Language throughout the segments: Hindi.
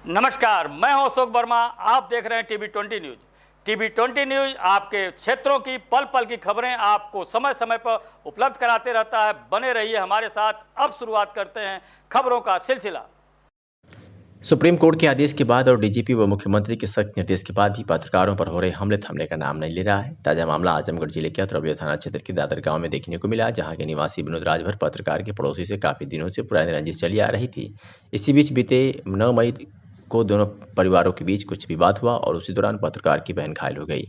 नमस्कार, मैं हूं अशोक वर्मा। आप देख रहे हैं टीवी20 न्यूज। टीवी20 न्यूज आपके क्षेत्रों की पल पल की खबरें आपको समय समय पर उपलब्ध कराते रहता है। बने रहिए हमारे साथ। अब शुरुआत करते हैं खबरों का सिलसिला। सुप्रीम कोर्ट के आदेश के बाद और डीजीपी व मुख्यमंत्री के सख्त निर्देश के बाद भी पत्रकारों पर हो रहे हमले थमने का नाम नहीं ले रहा है। ताजा मामला आजमगढ़ जिले के अतरौलिया थाना क्षेत्र के दादर गांव में देखने को मिला, जहां के निवासी विनोद राजभर पत्रकार के पड़ोसी से काफी दिनों से पुरानी रंजिश चली आ रही थी। इसी बीच बीते 9 मई को दोनों परिवारों के बीच कुछ विवाद हुआ और उसी दौरान पत्रकार की बहन घायल हो गई।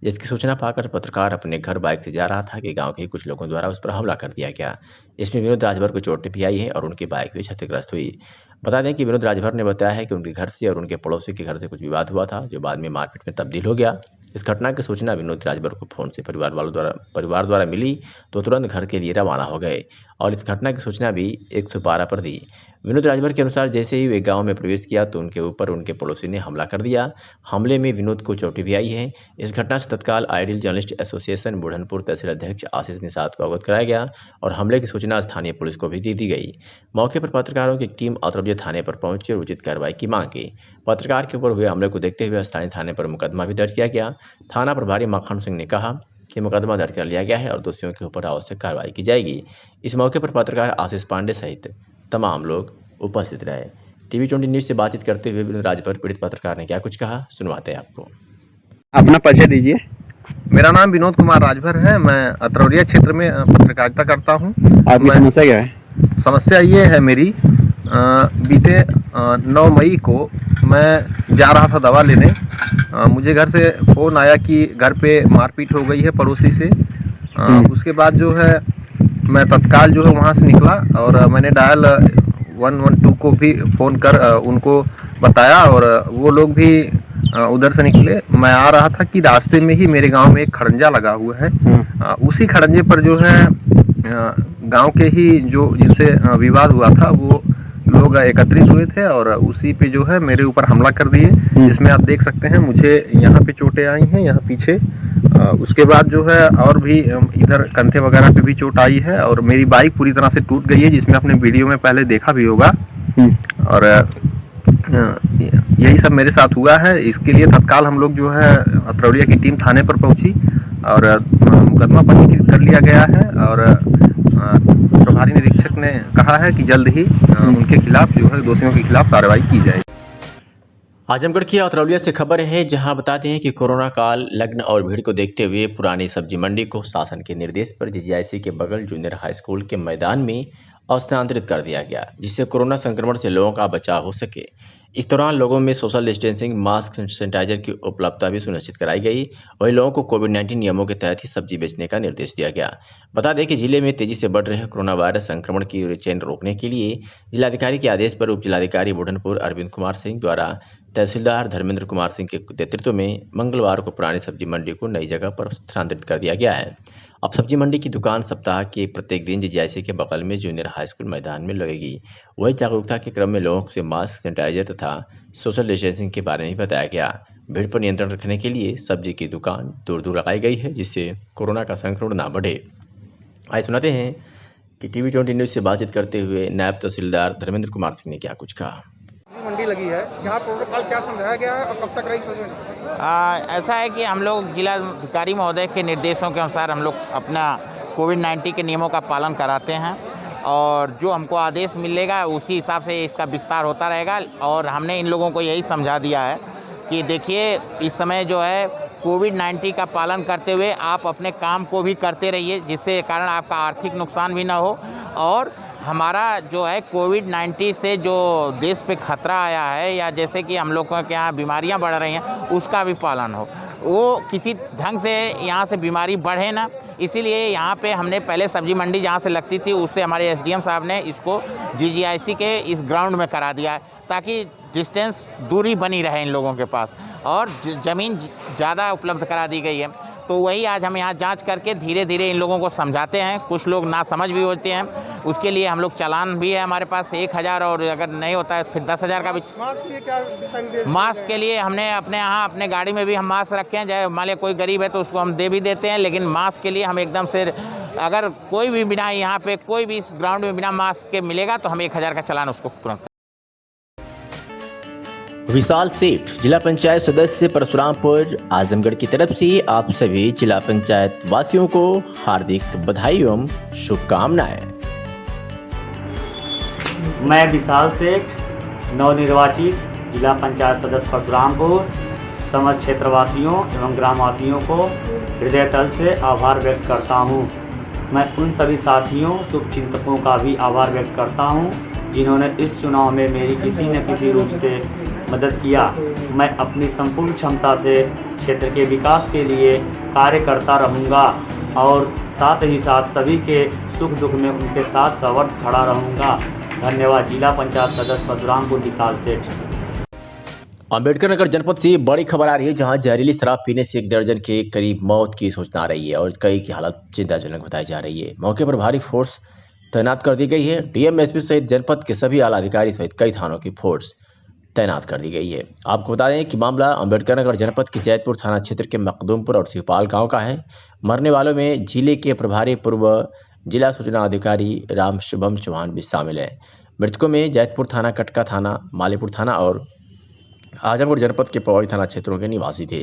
जिसकी सूचना पाकर पत्रकार अपने घर बाइक से जा रहा था कि गांव के ही कुछ लोगों द्वारा उस पर हमला कर दिया गया। इसमें विनोद राजभर को चोटें भी आई हैं और उनकी बाइक भी क्षतिग्रस्त हुई। बता दें कि विनोद राजभर ने बताया है कि उनके घर से और उनके पड़ोसी के घर से कुछ विवाद हुआ था, जो बाद में मारपीट में तब्दील हो गया। इस घटना की सूचना विनोद राजभर को फोन से परिवार द्वारा मिली तो तुरंत घर के लिए रवाना हो गए और इस घटना की सूचना भी 112 पर दी। विनोद राजभर के अनुसार जैसे ही वे गांव में प्रवेश किया तो उनके ऊपर उनके पड़ोसी ने हमला कर दिया। हमले में विनोद को चोटें भी आई हैं। इस घटना से तत्काल आइडियल जर्नलिस्ट एसोसिएशन बुढ़नपुर तहसील अध्यक्ष आशीष निषाद को अवगत कराया गया और हमले की सूचना स्थानीय पुलिस को भी दे दी गई। मौके पर पत्रकारों की टीम अतरौलिया थाने पर पहुंची और उचित कार्रवाई की मांग की। पत्रकार के ऊपर हुए हमले को देखते हुए स्थानीय थाने पर मुकदमा भी दर्ज किया गया। थाना प्रभारी मक्खन सिंह ने कहा कि मुकदमा दर्ज कर लिया गया है और दोषियों के ऊपर आवश्यक कार्रवाई की जाएगी। इस मौके पर पत्रकार आशीष पांडे सहित तमाम लोग उपस्थित रहे। टीवी20 न्यूज से बातचीत करते हुए विनोद राजभर पीड़ित पत्रकार ने क्या कुछ कहा, सुनवाते हैं आपको। अपना परिचय दीजिए। मेरा नाम विनोद कुमार राजभर है। मैं अतरौलिया क्षेत्र में पत्रकारिता करता हूँ। आपकी समस्या क्या है? समस्या ये है मेरी, बीते 9 मई को मैं जा रहा था दवा लेने। मुझे घर से फ़ोन आया कि घर पे मारपीट हो गई है पड़ोसी से। उसके बाद जो है मैं तत्काल जो है वहाँ से निकला और मैंने डायल 112 को भी फ़ोन कर उनको बताया और वो लोग भी उधर से निकले। मैं आ रहा था कि रास्ते में ही मेरे गांव में एक खड़ंजा लगा हुआ है। उसी खड़ंजे पर जो है गांव के ही जो जिनसे विवाद हुआ था वो लोग एकत्रित हुए थे और उसी पे जो है मेरे ऊपर हमला कर दिए, जिसमें आप देख सकते हैं मुझे यहाँ पे चोटें आई हैं, यहाँ पीछे। उसके बाद जो है और भी इधर कंधे वगैरह पे भी चोट आई है और मेरी बाइक पूरी तरह से टूट गई है, जिसमें आपने वीडियो में पहले देखा भी होगा। और यही सब मेरे साथ हुआ है। इसके लिए तत्काल हम लोग जो है अतरौलिया की टीम थाने पर पहुंची और मुकदमा पंजीकृत कर लिया गया है और प्रभारी निरीक्षक ने कहा है कि जल्द ही उनके खिलाफ जो है दोषियों के खिलाफ कार्रवाई की जाए। आजमगढ़ की अतरौलिया से खबर है, जहां बताते हैं कि कोरोना काल, लग्न और भीड़ को देखते हुए पुरानी सब्जी मंडी को शासन के निर्देश पर जीजीआईसी के बगल जूनियर हाई स्कूल के मैदान में स्थानांतरित कर दिया गया, जिससे कोरोना संक्रमण से लोगों का बचाव हो सके। इस दौरान लोगों में सोशल डिस्टेंसिंग, मास्क, सैनिटाइजर की उपलब्धता भी सुनिश्चित कराई गई। वहीं लोगों को कोविड-19 नियमों के तहत ही सब्जी बेचने का निर्देश दिया गया। बता दें कि जिले में तेजी से बढ़ रहे कोरोना वायरस संक्रमण की चेन रोकने के लिए जिलाधिकारी के आदेश पर उप जिलाधिकारी बुढ़नपुर अरविंद कुमार सिंह द्वारा तहसीलदार धर्मेंद्र कुमार सिंह के नेतृत्व में मंगलवार को पुरानी सब्जी मंडी को नई जगह पर स्थानांतरित कर दिया गया है। अब सब्जी मंडी की दुकान सप्ताह के प्रत्येक दिन जीजीआईसी के बगल में जूनियर हाई स्कूल मैदान में लगेगी। वही जागरूकता के क्रम में लोगों से मास्क, सैनिटाइजर तथा सोशल डिस्टेंसिंग के बारे में बताया गया। भीड़ पर नियंत्रण रखने के लिए सब्जी की दुकान दूर दूर लगाई गई है, जिससे कोरोना का संक्रमण ना बढ़े। आइए सुनाते हैं कि टीवी20 न्यूज से बातचीत करते हुए नायब तहसीलदार धर्मेंद्र कुमार सिंह ने क्या कुछ कहा। मंडी लगी है, यहाँ प्रोटोकॉल क्या समझाया गया है और कब तक रही समझ? ऐसा है कि हम लोग जिलाधिकारी महोदय के निर्देशों के अनुसार हम लोग अपना कोविड-19 के नियमों का पालन कराते हैं और जो हमको आदेश मिलेगा उसी हिसाब से इसका विस्तार होता रहेगा। और हमने इन लोगों को यही समझा दिया है कि देखिए, इस समय जो है कोविड-19 का पालन करते हुए आप अपने काम को भी करते रहिए, जिससे कारण आपका आर्थिक नुकसान भी ना हो और हमारा जो है कोविड-19 से जो देश पे खतरा आया है या जैसे कि हम लोगों के यहाँ बीमारियाँ बढ़ रही हैं उसका भी पालन हो, वो किसी ढंग से यहाँ से बीमारी बढ़े ना। इसीलिए यहाँ पे हमने पहले सब्जी मंडी जहाँ से लगती थी उससे हमारे एसडीएम साहब ने इसको जीजीआईसी के इस ग्राउंड में करा दिया है, ताकि डिस्टेंस दूरी बनी रहे इन लोगों के पास और ज़मीन ज़्यादा उपलब्ध करा दी गई है। तो वही आज हम यहाँ जांच करके धीरे धीरे इन लोगों को समझाते हैं। कुछ लोग ना समझ भी होते हैं, उसके लिए हम लोग चालान भी है हमारे पास 1000 और अगर नहीं होता है फिर 10,000 का भी। मास्क के लिए क्या दिशा निर्देश? मास्क के लिए हमने अपने यहाँ अपने गाड़ी में भी हम मास्क रखे हैं, चाहे मान लिया कोई गरीब है तो उसको हम दे भी देते हैं, लेकिन मास्क के लिए हम एकदम से अगर कोई भी बिना यहाँ पे कोई भी इस ग्राउंड में बिना मास्क के मिलेगा तो हम 1000 का चालान उसको तुरंत। विशाल सेठ, जिला पंचायत सदस्य परशुरामपुर आजमगढ़ की तरफ से आप सभी जिला पंचायत वासियों को हार्दिक बधाई एवं शुभकामनाएं। मैं विशाल सेठ, नवनिर्वाचित जिला पंचायत सदस्य परशुरामपुर, समस्त क्षेत्रवासियों एवं ग्रामवासियों को हृदय तल से आभार व्यक्त करता हूं। मैं उन सभी साथियों शुभचिंतकों का भी आभार व्यक्त करता हूं, जिन्होंने इस चुनाव में मेरी किसी न किसी रूप से मदद किया। मैं अपनी संपूर्ण क्षमता से क्षेत्र के विकास के लिए कार्य करता रहूँगा और साथ ही साथ सभी के सुख दुख में उनके साथ सवर्त खड़ा रहूँगा। धन्यवाद। जिला पंचायत सदस्य परशुरामपुर विशाल सेठ। अम्बेडकर नगर जनपद से बड़ी खबर आ रही है, जहां जहरीली शराब पीने से 1 दर्जन के करीब मौत की सूचना आ रही है और कई की हालत चिंताजनक बताई जा रही है। मौके पर भारी फोर्स तैनात कर दी गई है। डीएम, एसपी सहित जनपद के सभी आला अधिकारी सहित कई थानों की फोर्स तैनात कर दी गई है। आपको बता दें कि मामला अम्बेडकर नगर जनपद के जैतपुर थाना क्षेत्र के मखदूमपुर और शिवपाल गांव का है। मरने वालों में जिले के प्रभारी पूर्व जिला सूचना अधिकारी राम शुभम चौहान भी शामिल है। मृतकों में जैतपुर थाना, कटका थाना, मालीपुर थाना और आजमगढ़ जनपद के पौड़ी थाना क्षेत्रों के निवासी थे।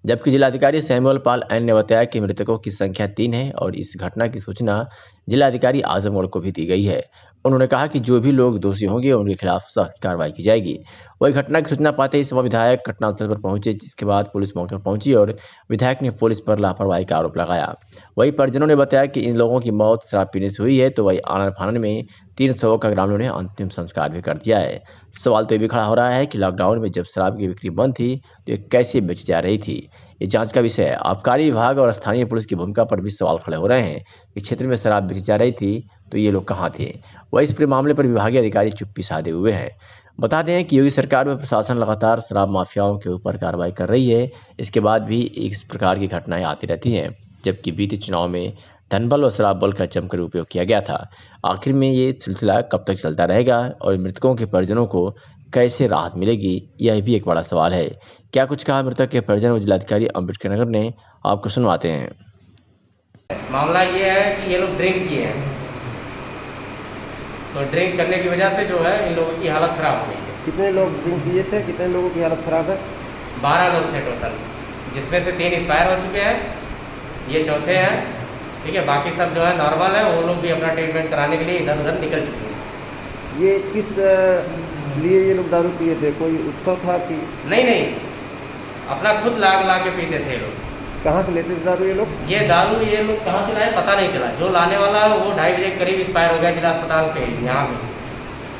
जबकि जिलाधिकारी सैमुअल पाल एन ने बताया कि मृतकों की संख्या 3 है और इस घटना की सूचना जिलाधिकारी आजमगढ़ को भी दी गई है। उन्होंने कहा कि जो भी लोग दोषी होंगे उनके खिलाफ सख्त कार्रवाई की जाएगी। वही घटना की सूचना पाते ही सभा विधायक घटनास्थल पर पहुंचे, जिसके बाद पुलिस मौके पर पहुंची और विधायक ने पुलिस पर लापरवाही का आरोप लगाया। वही परिजनों ने बताया कि इन लोगों की मौत शराब पीने से हुई है, तो वही आनन फानन में 3 शवों का ग्रामीणों ने अंतिम संस्कार भी कर दिया है। सवाल तो ये भी खड़ा हो रहा है कि लॉकडाउन में जब शराब की बिक्री बंद थी तो ये कैसे बेची जा रही थी। ये जांच का विषय है। आबकारी विभाग और स्थानीय पुलिस की भूमिका पर भी सवाल खड़े हो रहे हैं कि क्षेत्र में शराब बेची जा रही थी तो ये लोग कहाँ थे। वही इस पूरे मामले पर विभागीय अधिकारी चुप्पी साधे हुए हैं। बता दें कि योगी सरकार व प्रशासन लगातार शराब माफियाओं के ऊपर कार्रवाई कर रही है। इसके बाद भी इस प्रकार की घटनाएं आती रहती हैं, जबकि बीते चुनाव में धनबल और शराब बल का जमकर उपयोग किया गया था। आखिर में ये सिलसिला कब तक चलता रहेगा और मृतकों के परिजनों को कैसे राहत मिलेगी, यह भी एक बड़ा सवाल है। क्या कुछ कहा मृतक के परिजन और जिलाधिकारी अम्बेडकर नगर ने, आपको सुनवाते हैं। मामला ये है कि ये लोग ड्रिंक किए हैं, तो ड्रिंक करने की वजह से जो है इन लोगों की हालत ख़राब हो गई है। कितने लोग ड्रिंक किए थे, कितने लोगों की हालत ख़राब है? 12 लोग थे टोटल, जिसमें से 3 एक्सपायर हो चुके हैं, ये चौथे हैं। ठीक है, बाकी सब जो है नॉर्मल है, वो लोग भी अपना ट्रीटमेंट कराने के लिए इधर उधर निकल चुके हैं। ये किस लिए ये लोग दारू पिए थे? कोई उत्सव था कि? नहीं, अपना खुद ला के पीते थे ये लोग। कहाँ से लेते थे दारू ये लोग? ये लोग कहाँ से लाए पता नहीं चला। जो लाने वाला है वो 2:30 बजे के करीब एक्सपायर हो गया जिला अस्पताल पे यहाँ पे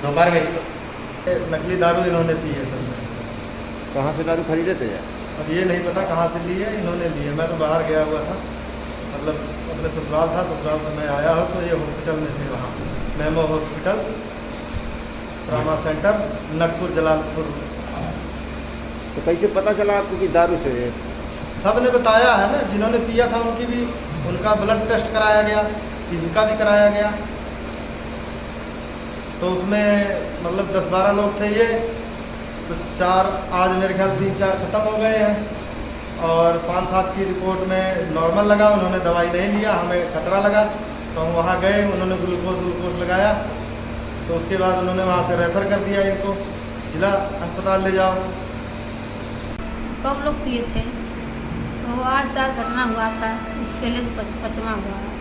दोपहर में। नकली दारू इन्होंने पी है सर। कहाँ से दारू खरीदे थे? अब ये नहीं पता कहाँ से ली है, इन्होंने ली है। मैं तो बाहर गया हुआ था, मतलब अपने ससुराल था, ससुराल से मैं आया हूँ तो ये हॉस्पिटल में थे, वहाँ memo hospital, trauma centre, Nagpur, Jalalpur. तो कैसे पता चला आपको कि दारू से? सब ने बताया है ना, जिन्होंने पिया था उनकी भी, उनका ब्लड टेस्ट कराया गया, इनका भी कराया गया। तो उसमें मतलब 10-12 लोग थे ये, तो 4 आज मेरे ख्याल 3-4 ख़त्म हो गए हैं और 5-7 की रिपोर्ट में नॉर्मल लगा। उन्होंने दवाई नहीं लिया, हमें खतरा लगा तो हम वहाँ गए, उन्होंने ग्लूकोज लगाया, तो उसके बाद उन्होंने वहाँ से रेफ़र कर दिया इनको जिला अस्पताल ले जाओ। कब लोग पिए थे? तो आज 4 घटना हुआ था, इसके लिए 5वां हुआ है।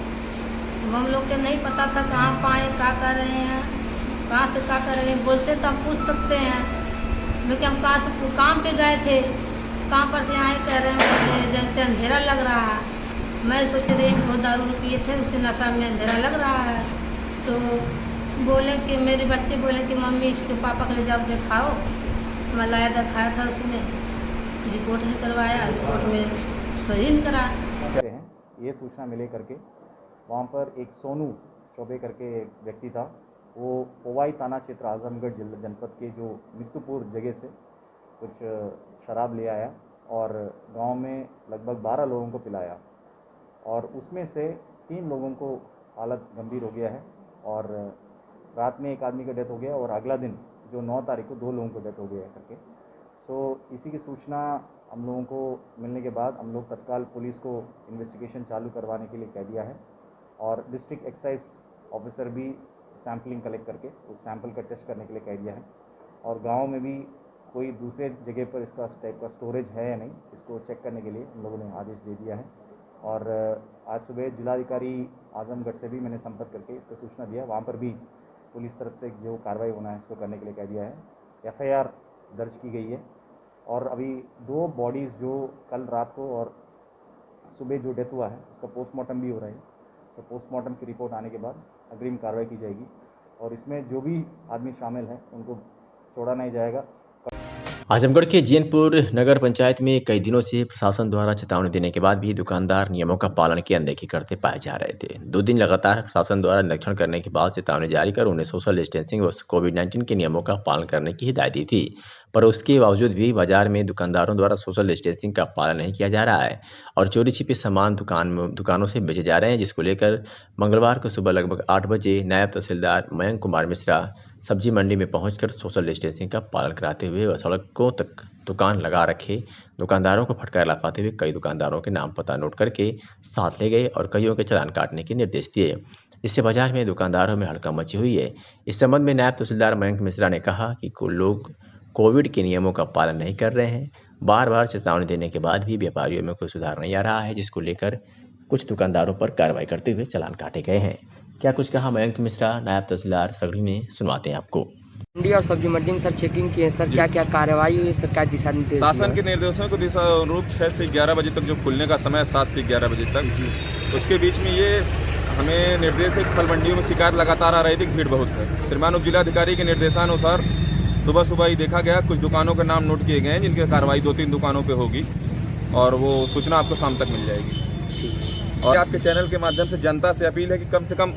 हम लोग को नहीं पता था कहाँ पाए, क्या कर रहे हैं, कहाँ से क्या कर रहे हैं। बोलते तो हम पूछ सकते हैं, लेकिन हम कहाँ से काम पे गए थे, कहाँ पर से आए कह रहे हैं जैसे अंधेरा लग रहा है। मैं सोच रही हूँ वो दारू पिए थे, उसे नशा में अंधेरा लग रहा है। तो बोले कि मेरे बच्चे बोले कि मम्मी इसके पापा के ले जाओ दिखाओ। मैं लाया, दिखाया था, उसमें रिपोर्ट नहीं करवाया, रिपोर्ट में सही नहीं करा। ये सूचना मिले करके वहाँ पर एक सोनू चौबे करके एक व्यक्ति था, वो पोवाई थाना क्षेत्र आजमगढ़ जनपद के जो मित्तुपुर जगह से कुछ शराब ले आया और गांव में लगभग 12 लोगों को पिलाया और उसमें से 3 लोगों को हालत गंभीर हो गया है और रात में एक आदमी का डेथ हो गया और अगला दिन जो 9 तारीख को 2 लोगों को डेथ हो गया है करके। सो इसी की सूचना हम लोगों को मिलने के बाद हम लोग तत्काल पुलिस को इन्वेस्टिगेशन चालू करवाने के लिए कह दिया है और डिस्ट्रिक्ट एक्साइज ऑफिसर भी सैम्पलिंग कलेक्ट करके उस सैंपल का टेस्ट करने के लिए कह दिया है और गांव में भी कोई दूसरे जगह पर इसका टाइप का स्टोरेज है या नहीं, इसको चेक करने के लिए हम लोगों ने आदेश दे दिया है। और आज सुबह जिलाधिकारी आजमगढ़ से भी मैंने संपर्क करके इसका सूचना दिया, वहाँ पर भी पुलिस तरफ से जो कार्रवाई होना है इसको करने के लिए कह दिया है। FIR दर्ज की गई है और अभी 2 बॉडीज़ जो कल रात को और सुबह जो डेथ हुआ है उसका पोस्टमार्टम भी हो रहा है। तो पोस्टमार्टम की रिपोर्ट आने के बाद अग्रिम कार्रवाई की जाएगी और इसमें जो भी आदमी शामिल हैं उनको छोड़ा नहीं जाएगा। आजमगढ़ के जैनपुर नगर पंचायत में कई दिनों से प्रशासन द्वारा चेतावनी देने के बाद भी दुकानदार नियमों का पालन की अनदेखी करते पाए जा रहे थे। 2 दिन लगातार प्रशासन द्वारा निरीक्षण करने के बाद चेतावनी जारी कर उन्हें सोशल डिस्टेंसिंग व कोविड-19 के नियमों का पालन करने की हिदायत दी थी, पर उसके बावजूद भी बाजार में दुकानदारों द्वारा सोशल डिस्टेंसिंग का पालन नहीं किया जा रहा है और चोरी छिपे सामान दुकानों से बेचे जा रहे हैं, जिसको लेकर मंगलवार को सुबह लगभग 8 बजे नायब तहसीलदार मयंक कुमार मिश्रा सब्जी मंडी में पहुंचकर सोशल डिस्टेंसिंग का पालन कराते हुए व सड़कों तक दुकान लगा रखे दुकानदारों को फटकार लगाते हुए कई दुकानदारों के नाम पता नोट करके साथ ले गए और कईयों के चालान काटने के निर्देश दिए। इससे बाजार में दुकानदारों में हड़कंप मची हुई है। इस संबंध में नायब तहसीलदार मयंक मिश्रा ने कहा कि कुछ लोग कोविड के नियमों का पालन नहीं कर रहे हैं। बार बार चेतावनी देने के बाद भी व्यापारियों में कोई सुधार नहीं आ रहा है, जिसको लेकर कुछ दुकानदारों पर कार्रवाई करते हुए चालान काटे गए हैं। क्या कुछ कहा मयंक मिश्रा नायब तहसीलदार सगड़ी में, सुनवाते हैं आपको। मंडी और सब्जी मंडी में सर चेकिंग की है सर, क्या क्या कार्रवाई हुई, सरकार दिशा निर्देश शासन के निर्देशों को दिशा अनुरूप 6 से 11 बजे तक जो खुलने का समय है 7 से 11 बजे तक, उसके बीच में ये हमें निर्देश है कि फल मंडियों में शिकायत लगातार आ रही थी, भीड़ बहुत है। श्रीमान उप जिलाधिकारी के निर्देशानुसार सुबह सुबह ही देखा गया, कुछ दुकानों के नाम नोट किए गए हैं जिनकी कार्रवाई 2-3 दुकानों पे होगी और वो सूचना आपको शाम तक मिल जाएगी। और आपके चैनल के माध्यम से जनता से अपील है कि कम से कम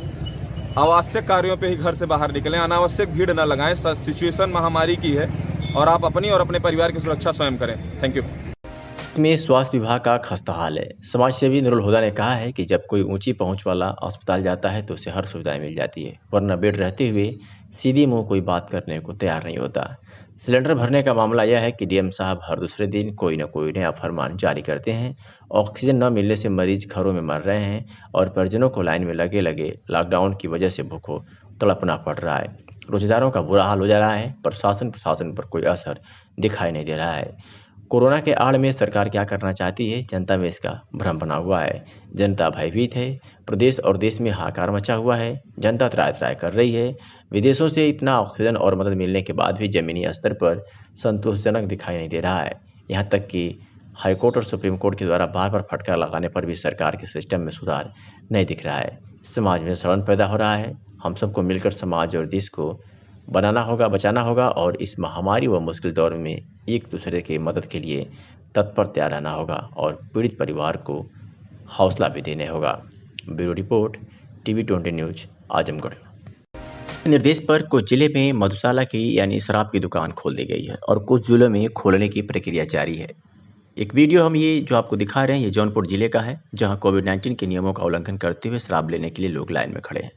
आवश्यक कार्यों पे ही घर से बाहर निकलें, अनावश्यक भीड़ न लगाएं। सिचुएशन महामारी की है और आप अपनी और अपने परिवार की सुरक्षा स्वयं करें। Thank you. में स्वास्थ्य विभाग का खस्ता हाल है। समाज सेवी नुरुल हुदा ने कहा है कि जब कोई ऊंची पहुंच वाला अस्पताल जाता है तो उसे हर सुविधाएं मिल जाती है, वरना बेड रहते हुए सीधे मुंह कोई बात करने को तैयार नहीं होता। सिलेंडर भरने का मामला यह है कि डीएम साहब हर दूसरे दिन कोई न कोई नया फरमान जारी करते हैं। ऑक्सीजन न मिलने से मरीज घरों में मर रहे हैं और परिजनों को लाइन में लगे लगे लॉकडाउन की वजह से भूखों तड़पना पड़ रहा है। रोजेदारों का बुरा हाल हो जा रहा है। प्रशासन पर कोई असर दिखाई नहीं दे रहा है। कोरोना के आड़ में सरकार क्या करना चाहती है, जनता में इसका भ्रम बना हुआ है। जनता भयभीत है। प्रदेश और देश में हाहाकार मचा हुआ है। जनता त्राय कर रही है। विदेशों से इतना ऑक्सीजन और मदद मिलने के बाद भी जमीनी स्तर पर संतोषजनक दिखाई नहीं दे रहा है। यहाँ तक कि हाईकोर्ट और सुप्रीम कोर्ट के द्वारा बार बार फटकार लगाने पर भी सरकार के सिस्टम में सुधार नहीं दिख रहा है। समाज में सड़न पैदा हो रहा है। हम सबको मिलकर समाज और देश को बनाना होगा, बचाना होगा और इस महामारी व मुश्किल दौर में एक दूसरे की मदद के लिए तत्पर तैयार रहना होगा और पीड़ित परिवार को हौसला भी देने होगा। Bureau report, TV20 news, Azamgarh. निर्देश पर कुछ जिले में मधुशाला की यानी शराब की दुकान खोल दी गई है और कुछ जिलों में खोलने की प्रक्रिया जारी है। एक वीडियो हम ये जो आपको दिखा रहे हैं ये जौनपुर जिले का है, जहां कोविड-19 के नियमों का उल्लंघन करते हुए शराब लेने के लिए लोग लाइन में खड़े हैं।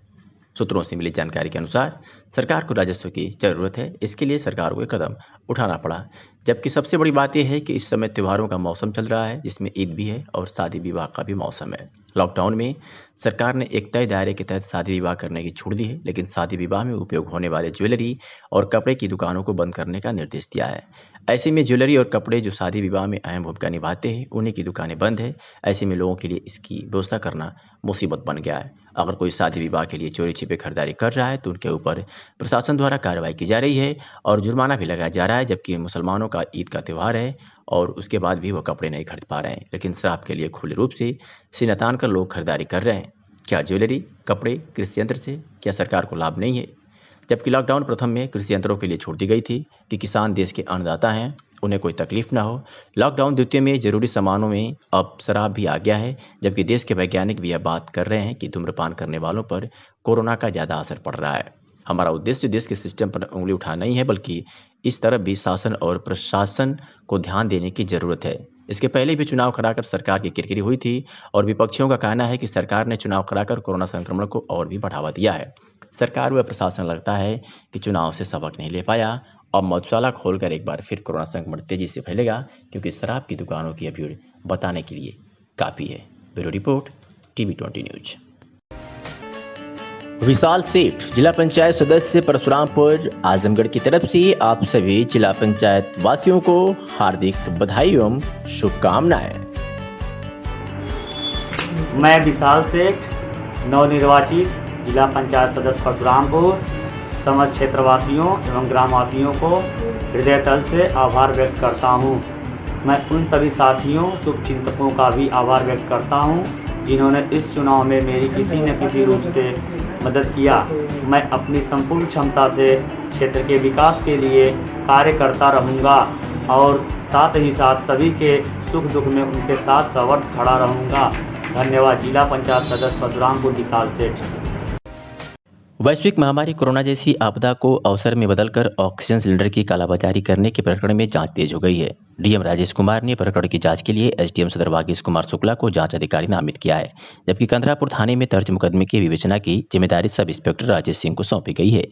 सूत्रों से मिली जानकारी के अनुसार सरकार को राजस्व की जरूरत है। इसके लिए सरकार को एक कदम उठाना पड़ा। जबकि सबसे बड़ी बात यह है कि इस समय त्योहारों का मौसम चल रहा है, जिसमें ईद भी है और शादी विवाह का भी मौसम है। लॉकडाउन में सरकार ने एक तय दायरे के तहत शादी विवाह करने की छूट दी है, लेकिन शादी विवाह में उपयोग होने वाले ज्वेलरी और कपड़े की दुकानों को बंद करने का निर्देश दिया है। ऐसे में ज्वेलरी और कपड़े जो शादी विवाह में अहम भूमिका निभाते हैं, उन्हीं की दुकानें बंद है। ऐसे में लोगों के लिए इसकी व्यवस्था करना मुसीबत बन गया है। अगर कोई शादी विवाह के लिए चोरी छिपे खरीदारी कर रहा है तो उनके ऊपर प्रशासन द्वारा कार्रवाई की जा रही है और जुर्माना भी लगाया जा रहा है। जबकि मुसलमानों का ईद का त्यौहार है और उसके बाद भी वो कपड़े नहीं खरीद पा रहे हैं, लेकिन शराब के लिए खुले रूप से सीना तान कर लोग खरीदारी कर रहे हैं। क्या ज्वेलरी, कपड़े, कृषि यंत्र से क्या सरकार को लाभ नहीं है? जबकि लॉकडाउन प्रथम में कृषि यंत्रों के लिए छूट दी गई थी कि किसान देश के अन्नदाता हैं, उन्हें कोई तकलीफ ना हो। लॉकडाउन द्वितीय में जरूरी सामानों में अब शराब भी आ गया है। जबकि देश के वैज्ञानिक भी यह बात कर रहे हैं कि धूम्रपान करने वालों पर कोरोना का ज़्यादा असर पड़ रहा है। हमारा उद्देश्य देश के सिस्टम पर उंगली उठाना नहीं है, बल्कि इस तरफ भी शासन और प्रशासन को ध्यान देने की ज़रूरत है। इसके पहले भी चुनाव कराकर सरकार की किरकिरी हुई थी और विपक्षियों का कहना है कि सरकार ने चुनाव कराकर कोरोना संक्रमण को और भी बढ़ावा दिया है। सरकार व प्रशासन लगता है कि चुनाव से सबक नहीं ले पाया। अब मधुशाला खोलकर एक बार फिर कोरोना संक्रमण तेजी से फैलेगा, क्योंकि शराब की दुकानों की भीड़ बताने के लिए काफ़ी है। Bureau report, TV20 news. विशाल सेठ, जिला पंचायत सदस्य परशुरामपुर आजमगढ़ की तरफ से आप सभी जिला पंचायत वासियों को हार्दिक बधाई एवं शुभकामनाएं। मैं विशाल सेठ, नवनिर्वाचित जिला पंचायत सदस्य परशुरामपुर, समस्त क्षेत्रवासियों एवं ग्रामवासियों को हृदय तल से आभार व्यक्त करता हूं। मैं उन सभी साथियों शुभचिंतकों का भी आभार व्यक्त करता हूं जिन्होंने इस चुनाव में मेरी किसी न किसी रूप से मदद किया। मैं अपनी संपूर्ण क्षमता से क्षेत्र के विकास के लिए कार्य करता रहूँगा और साथ ही साथ सभी के सुख दुख में उनके साथ सवर्त खड़ा रहूँगा। धन्यवाद। जिला पंचायत सदस्य परशुरामपुर विशाल सेठ। वैश्विक महामारी कोरोना जैसी आपदा को अवसर में बदलकर ऑक्सीजन सिलेंडर की कालाबाजारी करने के प्रकरण में जांच तेज हो गई है। डीएम राजेश कुमार ने प्रकरण की जांच के लिए एसडीएम सदर वागीश कुमार शुक्ला को जांच अधिकारी नामित किया है, जबकि कंदरापुर थाने में दर्ज मुकदमे की विवेचना की जिम्मेदारी सब इंस्पेक्टर राजेश सिंह को सौंपी गई है।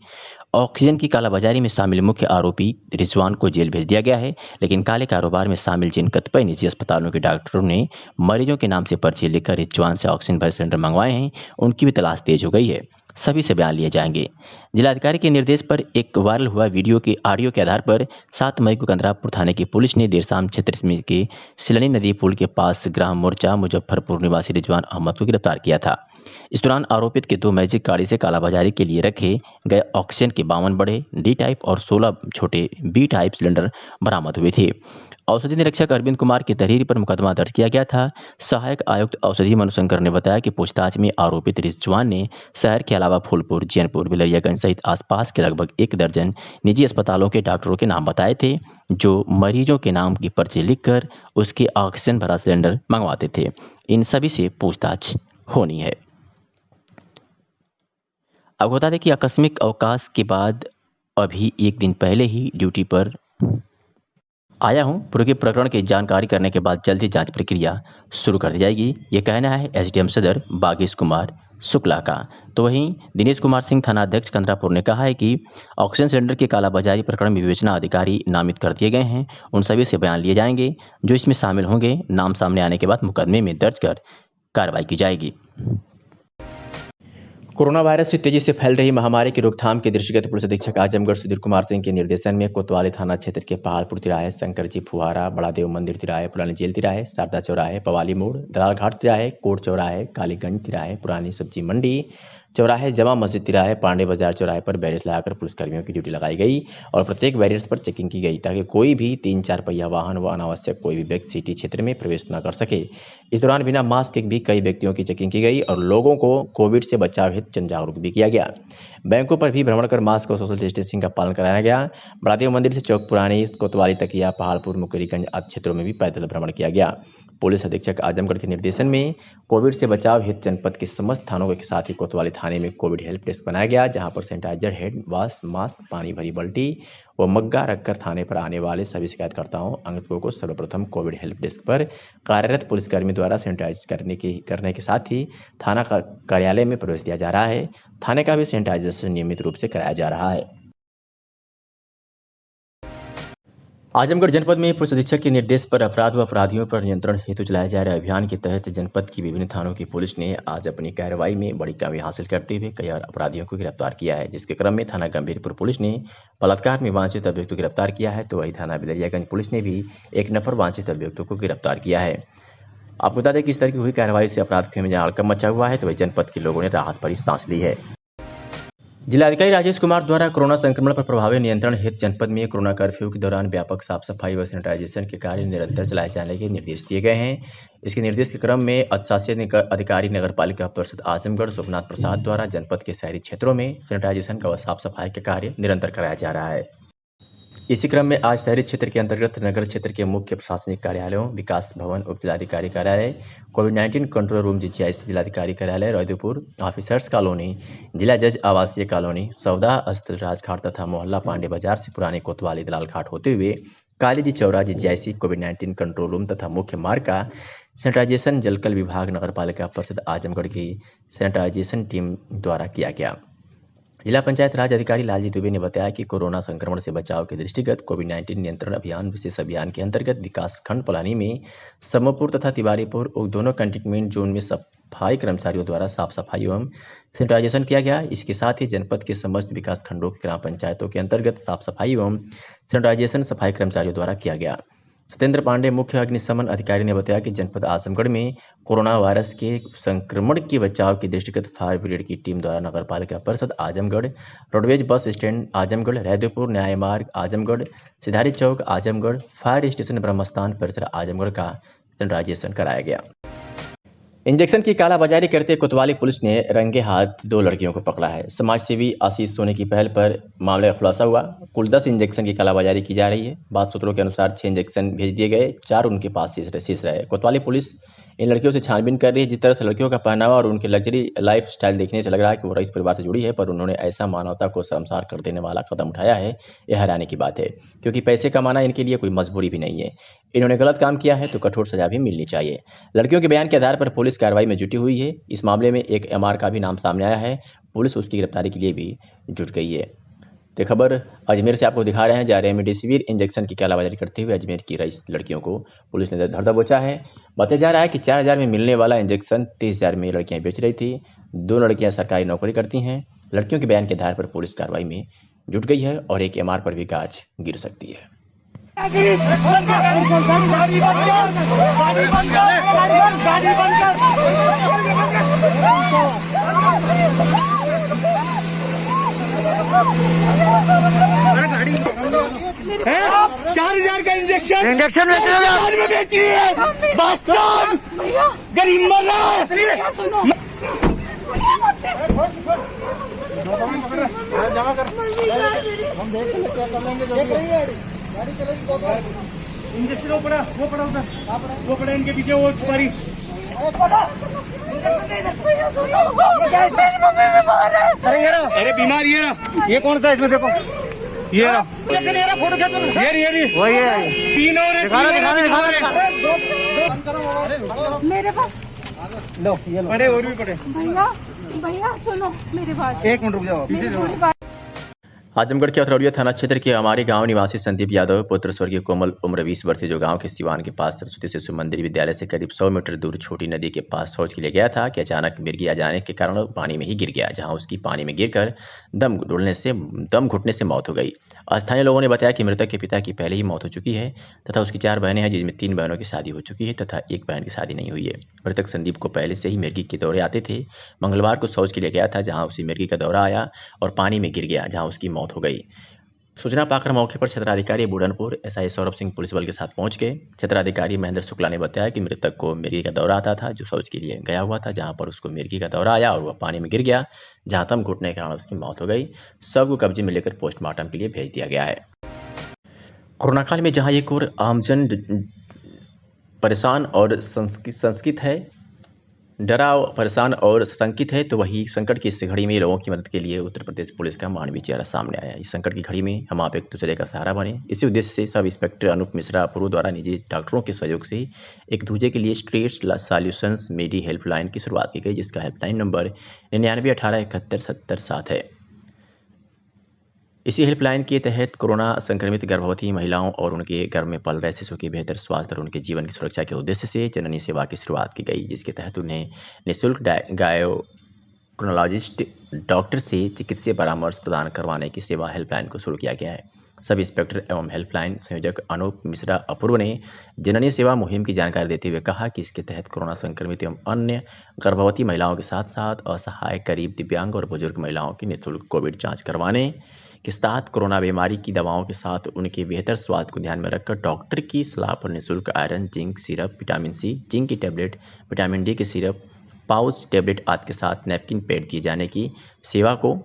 ऑक्सीजन की कालाबाजारी में शामिल मुख्य आरोपी रिजवान को जेल भेज दिया गया है, लेकिन काले कारोबार में शामिल जिन कतिपय निजी अस्पतालों के डॉक्टरों ने मरीजों के नाम से पर्ची लिखकर रिजवान से ऑक्सीजन भरे सिलेंडर मंगवाए हैं, उनकी भी तलाश तेज हो गई है। सभी से बयान लिए जाएंगे। जिलाधिकारी के निर्देश पर एक वायरल हुआ वीडियो के ऑडियो के आधार पर 7 मई को कंदरापुर थाने की पुलिस ने देर शाम क्षेत्र में के सिलनी नदी पुल के पास ग्राम मोर्चा मुजफ्फरपुर निवासी रिजवान अहमद को गिरफ्तार किया था। इस दौरान आरोपित के 2 मैजिक गाड़ी से कालाबाजारी के लिए रखे गए ऑक्सीजन के 52 बड़े डी टाइप और 16 छोटे बी टाइप सिलेंडर बरामद हुए थे। औषधि निरीक्षक अरविंद कुमार की तहरीर पर मुकदमा दर्ज किया गया था। सहायक आयुक्त औषधि मनुशंकर ने बताया कि पूछताछ में आरोपित रिजवान ने शहर के अलावा फूलपुर, जैनपुर, बिलरियागंज सहित आसपास के लगभग 1 दर्जन निजी अस्पतालों के डॉक्टरों के नाम बताए थे, जो मरीजों के नाम की पर्ची लिखकर उसके ऑक्सीजन भरा सिलेंडर मंगवाते थे। इन सभी से पूछताछ होनी है। अब बता दें कि आकस्मिक अवकाश के बाद अभी 1 दिन पहले ही ड्यूटी पर आया हूं। पूरे प्रकरण की जानकारी करने के बाद जल्द ही जांच प्रक्रिया शुरू कर दी जाएगी, ये कहना है एसडीएम सदर वागीश कुमार शुक्ला का। तो वहीं दिनेश कुमार सिंह थाना अध्यक्ष कंदरापुर ने कहा है कि ऑक्सीजन सिलेंडर की कालाबाजारी प्रकरण में विवेचना अधिकारी नामित कर दिए गए हैं, उन सभी से बयान लिए जाएंगे जो इसमें शामिल होंगे। नाम सामने आने के बाद मुकदमे में दर्ज कर कार्रवाई की जाएगी। कोरोना वायरस से तेजी से फैल रही महामारी की रोकथाम के दृष्टिगत पुलिस अधीक्षक आजमगढ़ सुधीर कुमार सिंह के निर्देशन में कोतवाली थाना क्षेत्र के पहाड़पुर तिराहे, शंकर जी फुहारा, बड़ा देव मंदिर तिराहे, पुरानी जेल तिराहे, शारदा चौराहे, पवाली मोड़, दलाल घाट तिराहे, कोट चौराहे, कालीगंज तिराहे, पुरानी सब्जी मंडी चौराहे, जमा मस्जिद तिराहे, पांडे बाजार चौराहे पर बैरियर्स लगाकर पुलिसकर्मियों की ड्यूटी लगाई गई और प्रत्येक बैरियर्स पर चेकिंग की गई ताकि कोई भी 3-4 पहिया वाहन व अनावश्यक कोई भी व्यक्ति सिटी क्षेत्र में प्रवेश न कर सके। इस दौरान बिना मास्क के भी कई व्यक्तियों की चेकिंग की गई और लोगों को कोविड से बचाव हेतु जन जागरूक भी किया गया। बैंकों पर भी भ्रमण कर मास्क और सोशल डिस्टेंसिंग का पालन कराया गया। बड़ादेव मंदिर से चौक पुरानी, कोतवाली तकिया, पहाड़पुर, मुकेरीगंज आदि क्षेत्रों में भी पैदल भ्रमण किया गया। पुलिस अधीक्षक आजमगढ़ के निर्देशन में कोविड से बचाव हेतु जनपद के समस्त थानों के साथ ही कोतवाली थाने में कोविड हेल्प डेस्क बनाया गया, जहां पर सैनिटाइजर, हैंड वॉश, मास्क, पानी भरी बाल्टी व मग्गा रखकर थाने पर आने वाले सभी शिकायतकर्ताओं अंगतों को सर्वप्रथम कोविड हेल्प डेस्क पर कार्यरत पुलिसकर्मी द्वारा सैनिटाइज करने के साथ ही थाना कार्यालय में प्रवेश दिया जा रहा है। थाने का भी सैनिटाइजेशन नियमित रूप से कराया जा रहा है। आजमगढ़ जनपद में पुलिस अधीक्षक के निर्देश पर अपराध व अपराधियों पर नियंत्रण हेतु चलाए जा रहे अभियान के तहत जनपद की विभिन्न थानों की पुलिस ने आज अपनी कार्रवाई में बड़ी कामयाबी हासिल करते हुए कई अपराधियों को गिरफ्तार किया है, जिसके क्रम में थाना गंभीरपुर पुलिस ने बलात्कार में वांछित अभियुक्त को गिरफ्तार किया है, तो वही थाना बिलरियागंज पुलिस ने भी 1 नफर वांछित अभियुक्तों को गिरफ्तार किया है। आपको बता दें कि इस तरह की हुई कार्रवाई से अपराध में हड़कंप मचा हुआ है, तो वही जनपद के लोगों ने राहत भरी सांस ली है। जिलाधिकारी राजेश कुमार द्वारा कोरोना संक्रमण पर प्रभावी नियंत्रण हेतु जनपद में कोरोना कर्फ्यू के दौरान व्यापक साफ सफाई व सैनिटाइजेशन के कार्य निरंतर चलाए जाने के निर्देश दिए गए हैं। इसके निर्देश के क्रम में अधिशासी अधिकारी नगरपालिका परिषद आजमगढ़ सोमनाथ प्रसाद द्वारा जनपद के शहरी क्षेत्रों में सैनिटाइजेशन का व साफ सफाई के कार्य निरंतर कराया जा रहा है। इसी क्रम में आज शहरी क्षेत्र के अंतर्गत नगर क्षेत्र के मुख्य प्रशासनिक कार्यालयों, विकास भवन, उप जिलाधिकारी कार्यालय, कोविड-19 कंट्रोल रूम, जीजीआईसी जिलाधिकारी कार्यालय रौदीपुर, ऑफिसर्स कॉलोनी, जिला जज आवासीय कॉलोनी, सौदा स्थल, राजघाट तथा मोहल्ला पांडे बाजार से पुराने कोतवाली दलाल घाट होते हुए काली जी चौरा, जीजीआईसी, कोविड-19 कंट्रोल रूम तथा मुख्य मार्ग का सैनिटाइजेशन जलकल विभाग नगर पालिका परिषद आजमगढ़ की सैनिटाइजेशन टीम द्वारा किया गया। जिला पंचायत राज अधिकारी लालजी दुबे ने बताया कि कोरोना संक्रमण से बचाव के दृष्टिगत कोविड-19 नियंत्रण अभियान विशेष अभियान के अंतर्गत विकासखंड पलानी में समूहपुर तथा तिवारीपुर दोनों कंटेनमेंट जोन में सफाई कर्मचारियों द्वारा साफ सफाई एवं सैनिटाइजेशन किया गया। इसके साथ ही जनपद के समस्त विकास खंडों की ग्राम पंचायतों के अंतर्गत साफ सफाई एवं सैनिटाइजेशन सफाई कर्मचारियों द्वारा किया गया। सत्येंद्र पांडे मुख्य अग्निशमन अधिकारी ने बताया कि जनपद आजमगढ़ में कोरोना वायरस के संक्रमण के बचाव के दृष्टिगत फायर ब्रिगेड की टीम द्वारा नगर पालिका परिषद Azamgarh, roadways bus stand Azamgarh, Raidpur न्याय मार्ग आजमगढ़, सिधारी चौक आजमगढ़, फायर स्टेशन ब्रह्मस्थान परिसर आजमगढ़ का सैनिटाइजेशन कराया गया। इंजेक्शन की कालाबाजारी करते कोतवाली पुलिस ने रंगे हाथ 2 लड़कियों को पकड़ा है। समाजसेवी आशीष सोनी की पहल पर मामले का खुलासा हुआ। कुल 10 इंजेक्शन की कालाबाजारी की जा रही है। बात सूत्रों के अनुसार 6 इंजेक्शन भेज दिए गए, 4 उनके पास शेष रहे। कोतवाली पुलिस इन लड़कियों से छानबीन कर रही है। जिस तरह से लड़कियों का पहनावा और उनके लग्जरी लाइफ स्टाइल देखने से लग रहा है कि वो रईस परिवार से जुड़ी है, पर उन्होंने ऐसा मानवता को शर्मसार कर देने वाला कदम उठाया है, यह हैरानी की बात है, क्योंकि पैसे कमाना इनके लिए कोई मजबूरी भी नहीं है। इन्होंने गलत काम किया है तो कठोर सजा भी मिलनी चाहिए। लड़कियों के बयान के आधार पर पुलिस कार्रवाई में जुटी हुई है। इस मामले में एक एमआर का भी नाम सामने आया है। पुलिस उसकी गिरफ्तारी के लिए भी जुट गई है। तो खबर अजमेर से आपको दिखा रहे हैं। जा रेमडेसिविर इंजेक्शन की कालाबाजारी करते हुए अजमेर की रईस लड़कियों को पुलिस ने धर दबोचा है। बताया जा रहा है कि 4,000 में मिलने वाला इंजेक्शन 30,000 में लड़कियां बेच रही थी। 2 लड़कियां सरकारी नौकरी करती हैं। लड़कियों के बयान के आधार पर पुलिस कार्रवाई में जुट गई है और एक एमआर पर भी गाज गिर सकती है। है 4,000 का इंजेक्शन बेच रही है। गरीब मर रहा है। जमा कर हम देख क्या कर लेंगे। गाड़ी चलेगी बहुत। इंजेक्शन वो पड़ा इनके पीछे वो सुपारी। अरे बीमार ये कौन सा है इसमें देखो ये फोटो ये वही है। 3 और मेरे पास लो ये पड़े और भी पड़े। भैया सुनो मेरे पास 1 मिनट रुक जाओ। आजमगढ़ के अथरौलिया थाना क्षेत्र के हमारे गांव निवासी संदीप यादव पुत्र स्वर्गीय कोमल उम्र 20 वर्ष जो गांव के सिवान के पास सरस्वती शिशु मंदिर विद्यालय से करीब 100 मीटर दूर छोटी नदी के पास शौच के लिए गया था कि अचानक मिर्गी आ जाने के कारण पानी में ही गिर गया, जहां उसकी पानी में गिरकर दम घुटने से मौत हो गई। स्थानीय लोगों ने बताया कि मृतक के पिता की पहले ही मौत हो चुकी है तथा उसकी 4 बहनें हैं, जिनमें 3 बहनों की शादी हो चुकी है तथा 1 बहन की शादी नहीं हुई है। मृतक संदीप को पहले से ही मिर्गी के दौरे आते थे। मंगलवार को शौच के लिए गया था, जहां उसे मिर्गी का दौरा आया और पानी में गिर गया, जहां उसकी मौत हो गई। सूचना पाकर मौके पर क्षेत्राधिकारी बुढ़नपुर एसआई सौरभ सिंह पुलिस बल के साथ पहुंच गए। क्षेत्राधिकारी महेंद्र शुक्ला ने बताया कि मृतक को मिर्गी का दौरा आता था, जो शौच के लिए गया हुआ था, जहां पर उसको मिर्गी का दौरा आया और वह पानी में गिर गया, जहां दम घुटने के कारण उसकी मौत हो गई। शव को कब्जे में लेकर पोस्टमार्टम के लिए भेज दिया गया है। कोरोना काल में जहां एक और आमजन परेशान और संकित है, परेशान और शंकित है, तो वही संकट की इस घड़ी में लोगों की मदद के लिए उत्तर प्रदेश पुलिस का मानवीय चेहरा सामने आया। इस संकट की घड़ी में हम आप एक दूसरे का सहारा बने, इसी उद्देश्य से सब इंस्पेक्टर अनूप मिश्रा अपूर्व द्वारा निजी डॉक्टरों के सहयोग से एक दूसरे के लिए स्ट्रेस सॉल्यूशंस मेडी हेल्पलाइन की शुरुआत की गई, जिसका हेल्पलाइन नंबर 99187177 है। इसी हेल्पलाइन के तहत कोरोना संक्रमित गर्भवती महिलाओं और उनके गर्भ में पल रहे शिशु के बेहतर स्वास्थ्य और उनके जीवन की सुरक्षा के उद्देश्य से जननी सेवा की शुरुआत की गई, जिसके तहत उन्हें निःशुल्क गायनेकोलॉजिस्ट डॉक्टर से चिकित्सीय परामर्श प्रदान करवाने की सेवा हेल्पलाइन को शुरू किया गया है। सब इंस्पेक्टर एवं हेल्पलाइन संयोजक अनूप मिश्रा अपूर्व ने जननी सेवा मुहिम की जानकारी देते हुए कहा कि इसके तहत कोरोना संक्रमित एवं अन्य गर्भवती महिलाओं के साथ साथ असहाय, गरीब, दिव्यांग और बुजुर्ग महिलाओं की निःशुल्क कोविड जांच करवाने के साथ कोरोना बीमारी की दवाओं के साथ उनके बेहतर स्वास्थ्य को ध्यान में रखकर डॉक्टर की सलाह पर निःशुल्क iron, zinc syrup, vitamin C, zinc की टैबलेट, विटामिन डी की सिरप, पाउच टैबलेट आदि के साथ नैपकिन पैड दिए जाने की सेवा को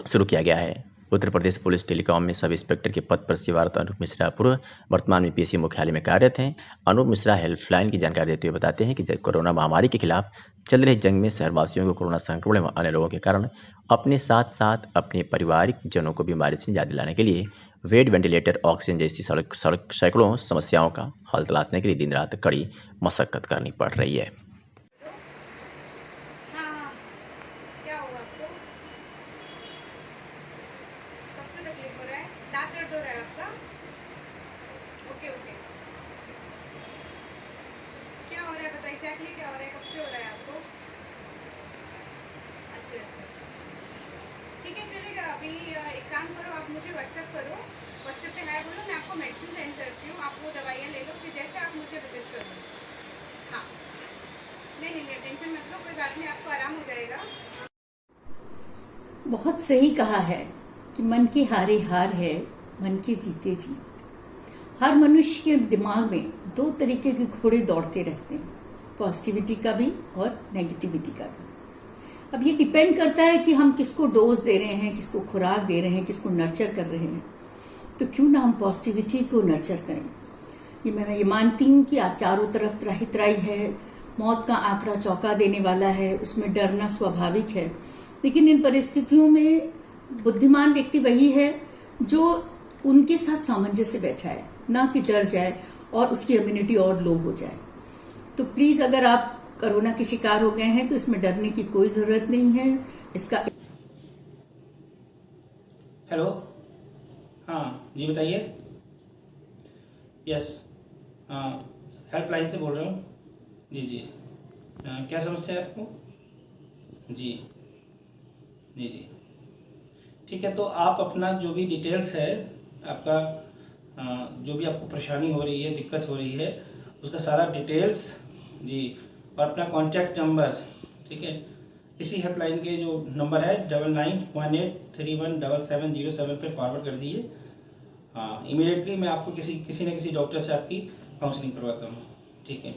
शुरू किया गया है। उत्तर प्रदेश पुलिस टेलीकॉम में सब इंस्पेक्टर के पद पर सेवारत अनूप मिश्रा पूर्व वर्तमान में पीएससी मुख्यालय में कार्यरत हैं। अनूप मिश्रा हेल्पलाइन की जानकारी देते हुए बताते हैं कि कोरोना महामारी के खिलाफ चल रहे जंग में शहरवासियों को कोरोना संक्रमण व अन्य लोगों के कारण अपने साथ साथ अपने पारिवारिक जनों को बीमारी से निजात दिलाने के लिए बेड, वेंटिलेटर, ऑक्सीजन जैसी सैकड़ों समस्याओं का हल तलाशने के लिए दिन रात कड़ी मशक्कत करनी पड़ रही है। तो एग्जैक्टली क्या हो रहा है, कब से हो रहा है आपको? अच्छा ठीक है, चलेगा। अभी एक काम करो, आप मुझे व्हाट्सएप करो, व्हाट्सएप पे है बोलो, मैं आपको मेडिसिन सेंड करती हूँ, आप वो दवाइयाँ ले लो, फिर जैसे आप मुझे विजिट करो। हाँ नहीं टेंशन मत लो, कोई बात नहीं, आपको आराम हो जाएगा। बहुत सही कहा है कि मन के हारे हार है, मन के जीते जीत। हर मनुष्य के दिमाग में दो तरीके के घोड़े दौड़ते रहते हैं, पॉजिटिविटी का भी और नेगेटिविटी का भी। अब ये डिपेंड करता है कि हम किसको डोज दे रहे हैं, किसको खुराक दे रहे हैं, किसको नर्चर कर रहे हैं। तो क्यों ना हम पॉजिटिविटी को नर्चर करें। मैं ये मानती हूँ कि आज चारों तरफ त्राही त्राही है, मौत का आंकड़ा चौंका देने वाला है, उसमें डरना स्वाभाविक है। लेकिन इन परिस्थितियों में बुद्धिमान व्यक्ति वही है जो उनके साथ सामंजस्य बैठा है, ना कि डर जाए और उसकी इम्यूनिटी और लो हो जाए। तो प्लीज अगर आप कोरोना के शिकार हो गए हैं तो इसमें डरने की कोई जरूरत नहीं है। इसका हेलो, हाँ जी बताइए। यस, हेल्पलाइन से बोल रहे हूँ। जी क्या समस्या है आपको? जी ठीक है, तो आप अपना जो भी डिटेल्स है, आपका जो भी आपको परेशानी हो रही है, दिक्कत हो रही है, उसका सारा डिटेल्स जी, और अपना कॉन्टैक्ट नंबर, ठीक है, इसी हेल्पलाइन के जो नंबर है 9918317707 पे फॉरवर्ड कर दीजिए। हाँ, इमीडिएटली मैं आपको किसी न किसी डॉक्टर से आपकी काउंसलिंग करवाता हूँ। ठीक है।